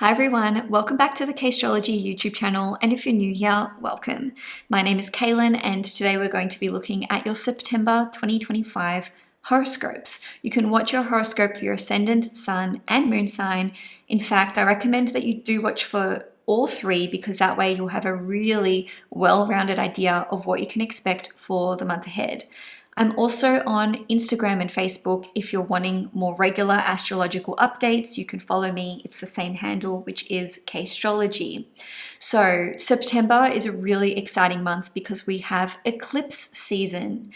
Hi everyone, welcome back to the Cailin YouTube channel, and if you're new here, welcome. My name is Cailin, and today we're going to be looking at your September 2025 horoscopes. You can watch your horoscope for your ascendant, sun, and moon sign. In fact, I recommend that you do watch for all three because that way you'll have a really well-rounded idea of what you can expect for the month ahead. I'm also on Instagram and Facebook. If you're wanting more regular astrological updates, you can follow me. It's the same handle, which is Cailin. So September is a really exciting month because we have eclipse season.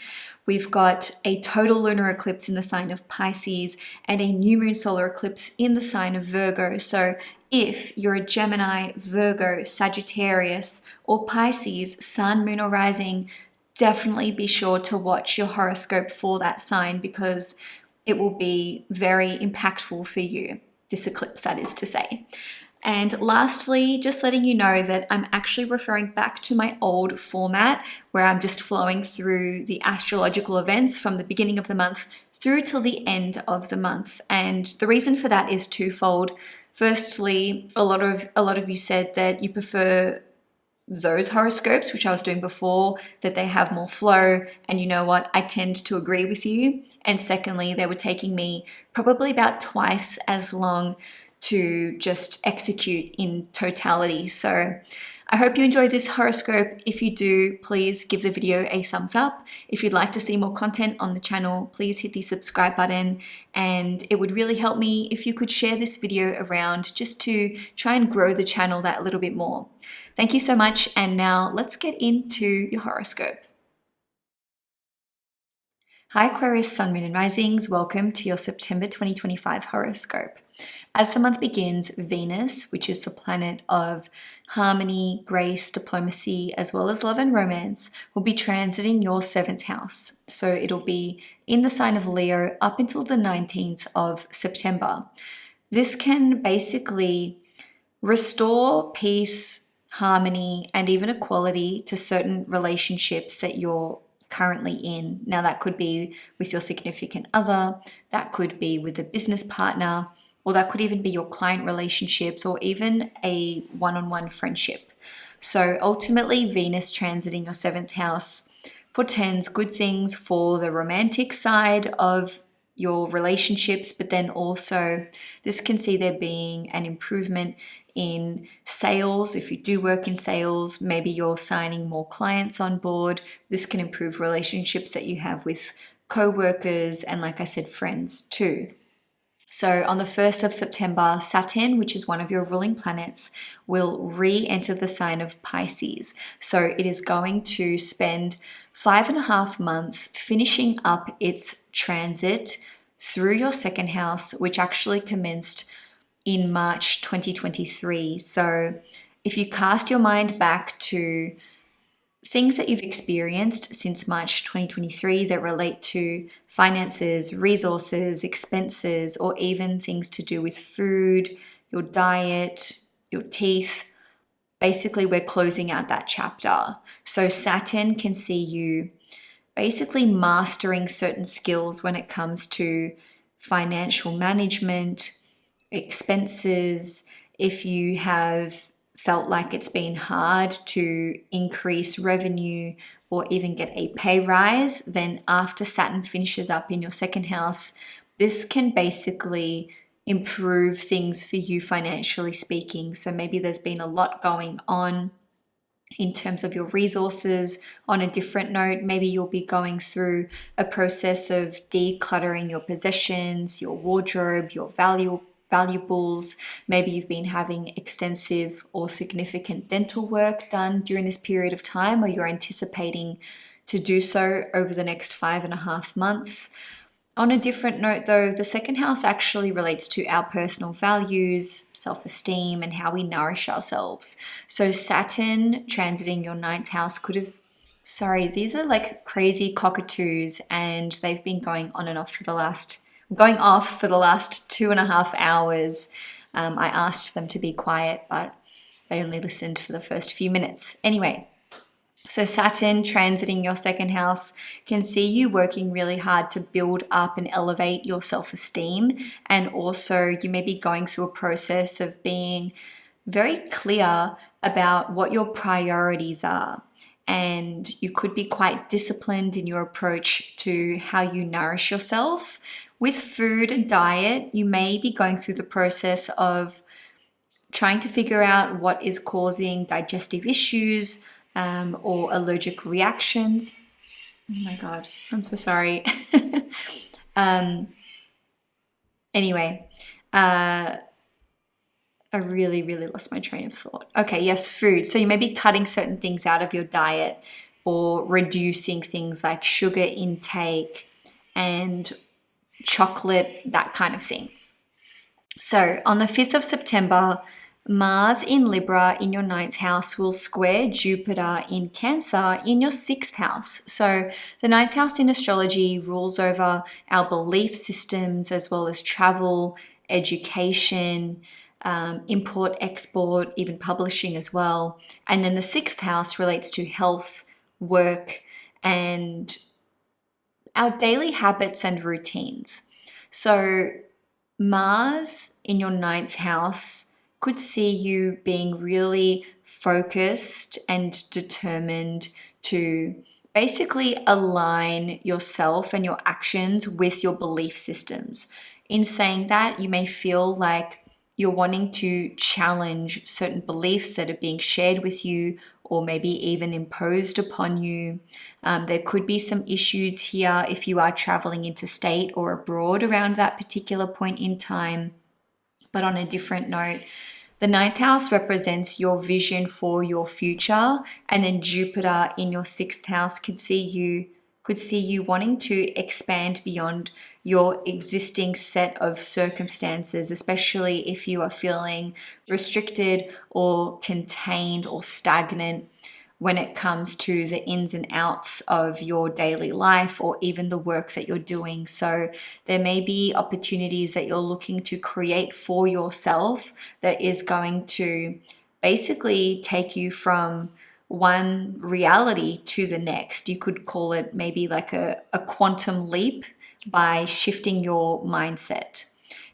We've got a total lunar eclipse in the sign of Pisces and a new moon solar eclipse in the sign of Virgo. So if you're a Gemini, Virgo, Sagittarius, or Pisces, sun, moon, or rising, definitely be sure to watch your horoscope for that sign because it will be very impactful for you, this eclipse, that is to say. And lastly, just letting you know that I'm actually referring back to my old format where I'm just flowing through the astrological events from the beginning of the month through till the end of the month. And the reason for that is twofold. Firstly, a lot of you said that you prefer those horoscopes, which I was doing before, that they have more flow, and you know what, I tend to agree with you. And secondly, they were taking me probably about twice as long to just execute in totality. So I hope you enjoyed this horoscope. If you do, please give the video a thumbs up. If you'd like to see more content on the channel, please hit the subscribe button, and it would really help me if you could share this video around just to try and grow the channel that little bit more. Thank you so much, and now let's get into your horoscope. Hi Aquarius Sun, Moon and Risings, welcome to your September 2025 horoscope. As the month begins, Venus, which is the planet of harmony, grace, diplomacy, as well as love and romance, will be transiting your 7th house. So it'll be in the sign of Leo up until the 19th of September. This can basically restore peace, harmony, and even equality to certain relationships that you're currently in. Now, that could be with your significant other, that could be with a business partner, or that could even be your client relationships, or even a one-on-one friendship. So ultimately, Venus transiting your 7th house portends good things for the romantic side of your relationships, but then also this can see there being an improvement in sales. If you do work in sales, maybe you're signing more clients on board. This can improve relationships that you have with co-workers and, like I said, friends too. So on the 1st of September, Saturn, which is one of your ruling planets, will re-enter the sign of Pisces. So it is going to spend 5.5 months finishing up its transit through your 2nd house, which actually commenced in March 2023. So if you cast your mind back to things that you've experienced since March 2023 that relate to finances, resources, expenses, or even things to do with food, your diet, your teeth, basically we're closing out that chapter. So Saturn can see you basically mastering certain skills when it comes to financial management, expenses. If you have felt like it's been hard to increase revenue or even get a pay rise, then after Saturn finishes up in your 2nd house, this can basically improve things for you financially speaking. So maybe there's been a lot going on in terms of your resources. On a different note, maybe you'll be going through a process of decluttering your possessions, your wardrobe, your valuables. Maybe you've been having extensive or significant dental work done during this period of time, or you're anticipating to do so over the next 5.5 months. On a different note though, the 2nd house actually relates to our personal values, self-esteem, and how we nourish ourselves. So Saturn transiting your 9th house could have, these are like crazy cockatoos, and they've been going off for the last 2.5 hours. I asked them to be quiet, but they only listened for the first few minutes. Anyway, So Saturn transiting your second house can see you working really hard to build up and elevate your self-esteem. And also you may be going through a process of being very clear about what your priorities are. And you could be quite disciplined in your approach to how you nourish yourself. With food and diet, you may be going through the process of trying to figure out what is causing digestive issues or allergic reactions. Oh my God, I'm so sorry. Anyway, I really lost my train of thought. Okay, yes, food. So you may be cutting certain things out of your diet or reducing things like sugar intake and chocolate, that kind of thing. So on the 5th of September, Mars in Libra in your 9th house will square Jupiter in Cancer in your 6th house. So the 9th house in astrology rules over our belief systems as well as travel, education, import, export, even publishing as well. And then the 6th house relates to health, work, and our daily habits and routines. So Mars in your 9th house could see you being really focused and determined to basically align yourself and your actions with your belief systems. In saying that, you may feel like you're wanting to challenge certain beliefs that are being shared with you or maybe even imposed upon you. There could be some issues here if you are traveling interstate or abroad around that particular point in time. But on a different note, the 9th house represents your vision for your future, and then Jupiter in your 6th house could see you wanting to expand beyond your existing set of circumstances, especially if you are feeling restricted or contained or stagnant when it comes to the ins and outs of your daily life or even the work that you're doing. So there may be opportunities that you're looking to create for yourself that is going to basically take you from one reality to the next. You could call it maybe like a quantum leap by shifting your mindset.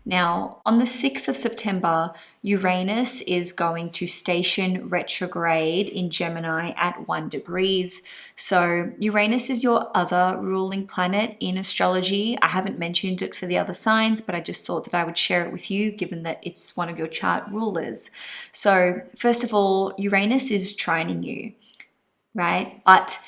Now, on the 6th of September, Uranus is going to station retrograde in Gemini at 1 degrees. So Uranus is your other ruling planet in astrology. I haven't mentioned it for the other signs, but I just thought that I would share it with you given that it's one of your chart rulers. So first of all, Uranus is trining you, right? But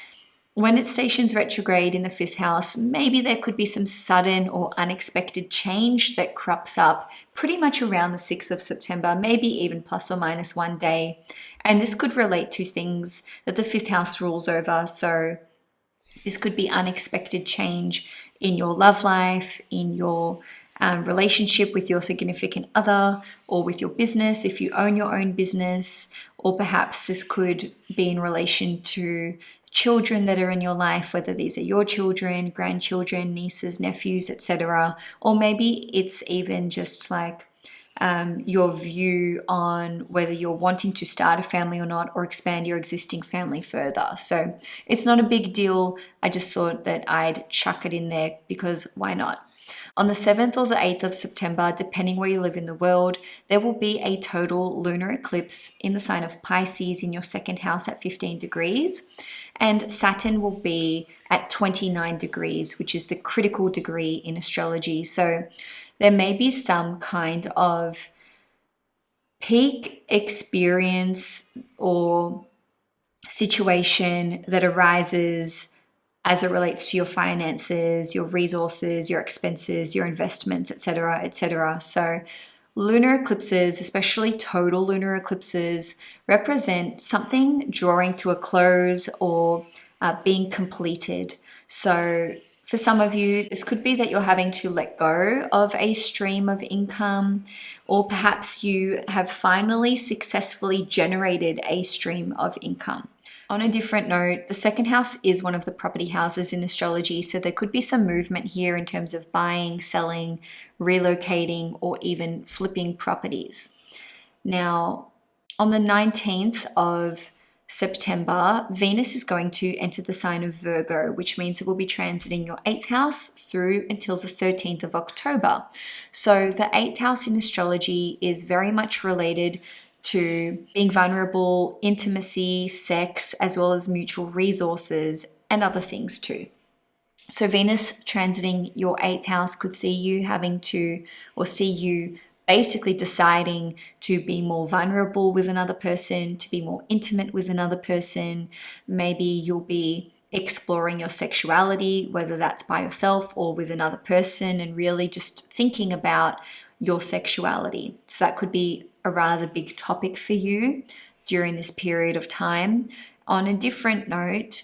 when it stations retrograde in the 5th house, maybe there could be some sudden or unexpected change that crops up pretty much around the 6th of September, maybe even plus or minus one day. And this could relate to things that the 5th house rules over. So this could be unexpected change in your love life, in your relationship with your significant other, or with your business if you own your own business, or perhaps this could be in relation to children that are in your life, whether these are your children, grandchildren, nieces, nephews, etc. Or maybe it's even just like your view on whether you're wanting to start a family or not, or expand your existing family further. So it's not a big deal. I just thought that I'd chuck it in there because why not? On the 7th or the 8th of September, depending where you live in the world, there will be a total lunar eclipse in the sign of Pisces in your 2nd house at 15 degrees. And Saturn will be at 29 degrees, which is the critical degree in astrology. So there may be some kind of peak experience or situation that arises as it relates to your finances, your resources, your expenses, your investments, etc., etc. So lunar eclipses, especially total lunar eclipses, represent something drawing to a close or being completed. So for some of you, this could be that you're having to let go of a stream of income, or perhaps you have finally successfully generated a stream of income. On a different note, the 2nd house is one of the property houses in astrology, so there could be some movement here in terms of buying, selling, relocating, or even flipping properties. Now, on the 19th of September, Venus is going to enter the sign of Virgo, which means it will be transiting your 8th house through until the 13th of October. So the 8th house in astrology is very much related to being vulnerable, intimacy, sex, as well as mutual resources and other things too. So Venus transiting your 8th house could see you having to, or see you basically deciding to be more vulnerable with another person, to be more intimate with another person. Maybe you'll be exploring your sexuality, whether that's by yourself or with another person, and really just thinking about your sexuality. So that could be a rather big topic for you during this period of time. On a different note,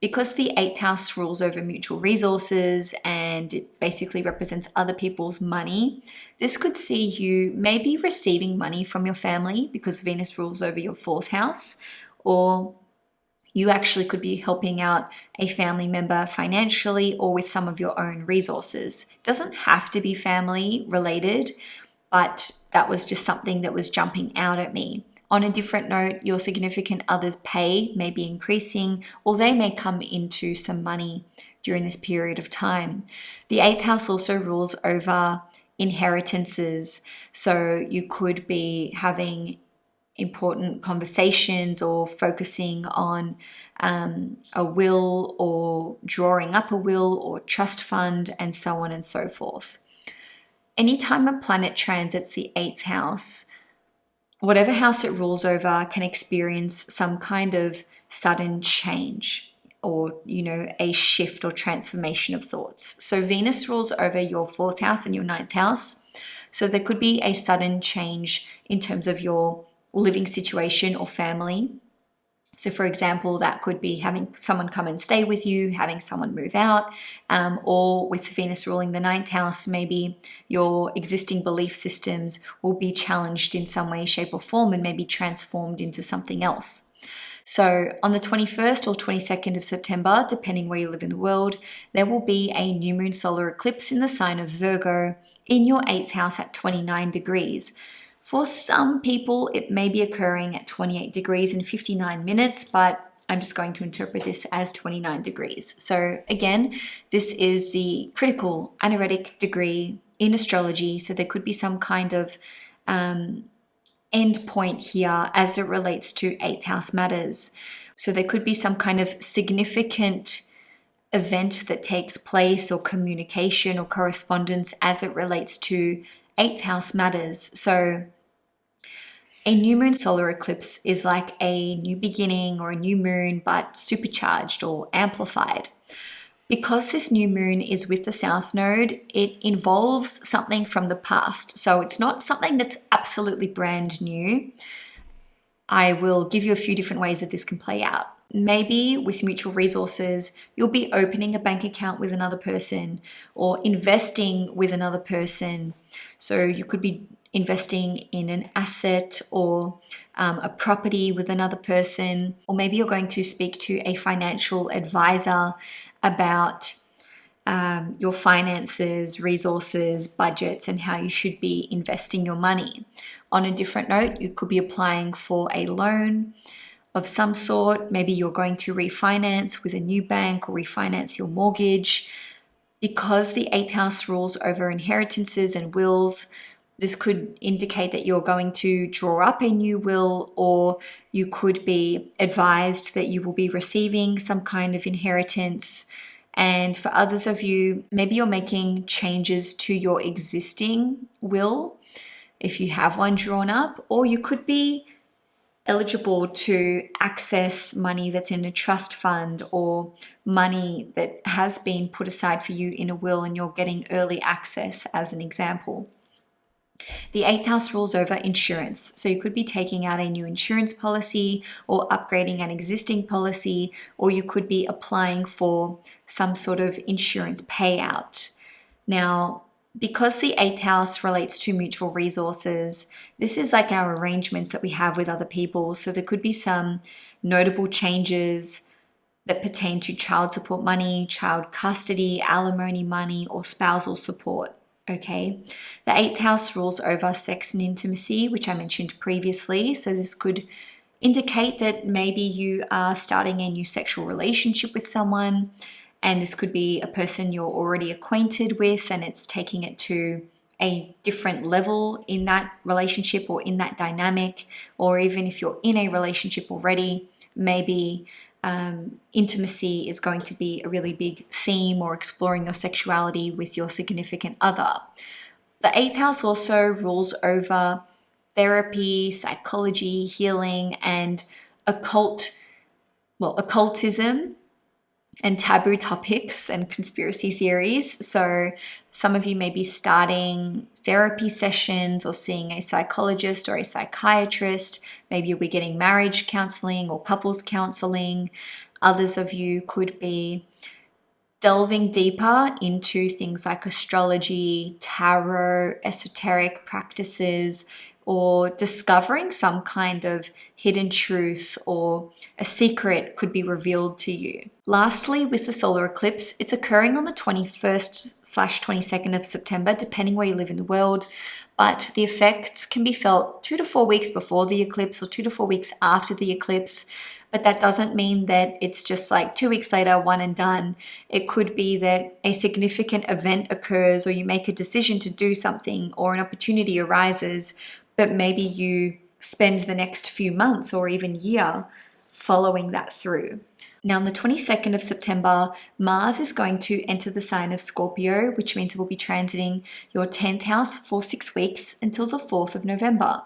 because the 8th house rules over mutual resources and it basically represents other people's money, this could see you maybe receiving money from your family because Venus rules over your 4th house, or you actually could be helping out a family member financially or with some of your own resources. It doesn't have to be family related, but that was just something that was jumping out at me. On a different note, your significant other's pay may be increasing, or they may come into some money during this period of time. The 8th house also rules over inheritances, so you could be having important conversations or focusing on a will or drawing up a will or trust fund and so on and so forth. Anytime a planet transits the 8th house, whatever house it rules over can experience some kind of sudden change or, a shift or transformation of sorts. So Venus rules over your 4th house and your 9th house. So there could be a sudden change in terms of your living situation or family. So for example, that could be having someone come and stay with you, having someone move out, or with Venus ruling the 9th house, maybe your existing belief systems will be challenged in some way, shape or form and maybe transformed into something else. So on the 21st or 22nd of September, depending where you live in the world, there will be a new moon solar eclipse in the sign of Virgo in your 8th house at 29 degrees. For some people, it may be occurring at 28 degrees and 59 minutes, but I'm just going to interpret this as 29 degrees. So again, this is the critical anaretic degree in astrology. So there could be some kind of end point here as it relates to 8th house matters. So there could be some kind of significant event that takes place or communication or correspondence as it relates to 8th house matters. So a new moon solar eclipse is like a new beginning or a new moon, but supercharged or amplified. Because this new moon is with the South Node, it involves something from the past. So it's not something that's absolutely brand new. I will give you a few different ways that this can play out. Maybe with mutual resources, you'll be opening a bank account with another person or investing with another person. So you could be investing in an asset or a property with another person, or maybe you're going to speak to a financial advisor about your finances, resources, budgets, and how you should be investing your money. On a different note, you could be applying for a loan of some sort. Maybe you're going to refinance with a new bank or refinance your mortgage. Because the 8th house rules over inheritances and wills, this could indicate that you're going to draw up a new will, or you could be advised that you will be receiving some kind of inheritance. And for others of you, maybe you're making changes to your existing will if you have one drawn up, or you could be eligible to access money that's in a trust fund or money that has been put aside for you in a will and you're getting early access, as an example. The 8th house rules over insurance. So you could be taking out a new insurance policy or upgrading an existing policy, or you could be applying for some sort of insurance payout. Now, because the 8th house relates to mutual resources, this is like our arrangements that we have with other people. So there could be some notable changes that pertain to child support money, child custody, alimony money, or spousal support. Okay, the 8th house rules over sex and intimacy, which I mentioned previously. So this could indicate that maybe you are starting a new sexual relationship with someone, and this could be a person you're already acquainted with and it's taking it to a different level in that relationship or in that dynamic. Or even if you're in a relationship already, maybe intimacy is going to be a really big theme, or exploring your sexuality with your significant other. The 8th house also rules over therapy, psychology, healing, and occultism and taboo topics and conspiracy theories. So some of you may be starting therapy sessions or seeing a psychologist or a psychiatrist. Maybe you'll be getting marriage counseling or couples counseling. Others of you could be delving deeper into things like astrology, tarot, esoteric practices, or discovering some kind of hidden truth, or a secret could be revealed to you. Lastly, with the solar eclipse, it's occurring on the 21st/22nd of September, depending where you live in the world, but the effects can be felt 2 to 4 weeks before the eclipse or 2 to 4 weeks after the eclipse. But that doesn't mean that it's just like 2 weeks later, one and done. It could be that a significant event occurs, or you make a decision to do something, or an opportunity arises, but maybe you spend the next few months or even year following that through. Now, on the 22nd of September, Mars is going to enter the sign of Scorpio, which means it will be transiting your 10th house for 6 weeks until the 4th of November.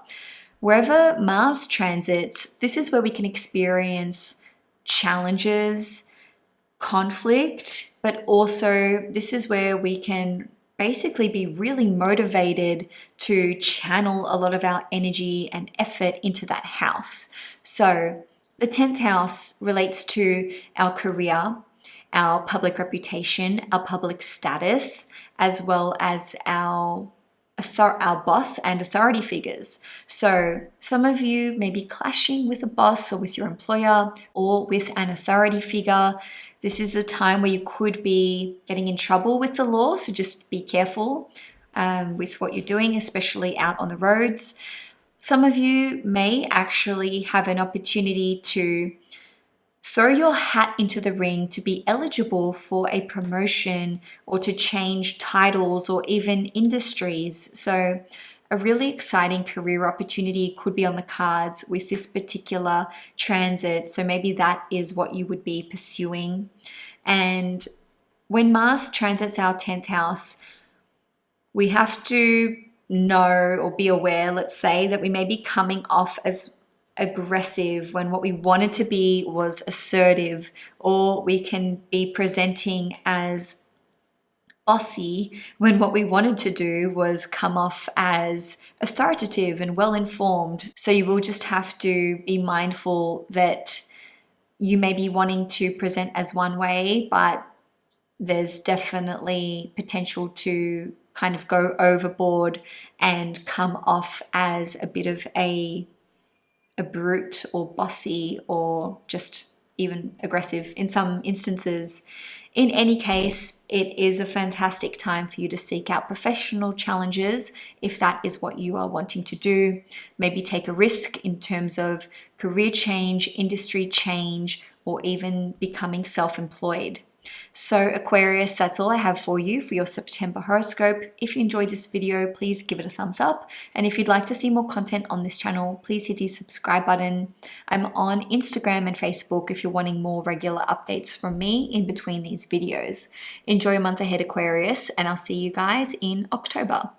Wherever Mars transits, this is where we can experience challenges, conflict, but also this is where we can basically be really motivated to channel a lot of our energy and effort into that house. So the 10th house relates to our career, our public reputation, our public status, as well as our boss and authority figures. So some of you may be clashing with a boss or with your employer or with an authority figure. This is a time where you could be getting in trouble with the law, so just be careful with what you're doing, especially out on the roads. Some of you may actually have an opportunity to throw your hat into the ring to be eligible for a promotion or to change titles or even industries. So a really exciting career opportunity could be on the cards with this particular transit. So maybe that is what you would be pursuing. And when Mars transits our 10th house, we have to know or be aware, let's say, that we may be coming off as aggressive when what we wanted to be was assertive, or we can be presenting as bossy when what we wanted to do was come off as authoritative and well-informed. So you will just have to be mindful that you may be wanting to present as one way, but there's definitely potential to kind of go overboard and come off as a bit of a brute or bossy or just even aggressive in some instances. In any case, it is a fantastic time for you to seek out professional challenges if that is what you are wanting to do. Maybe take a risk in terms of career change, industry change, or even becoming self-employed. So Aquarius, that's all I have for you for your September horoscope. If you enjoyed this video, please give it a thumbs up. And if you'd like to see more content on this channel, please hit the subscribe button. I'm on Instagram and Facebook if you're wanting more regular updates from me in between these videos. Enjoy your month ahead, Aquarius, and I'll see you guys in October.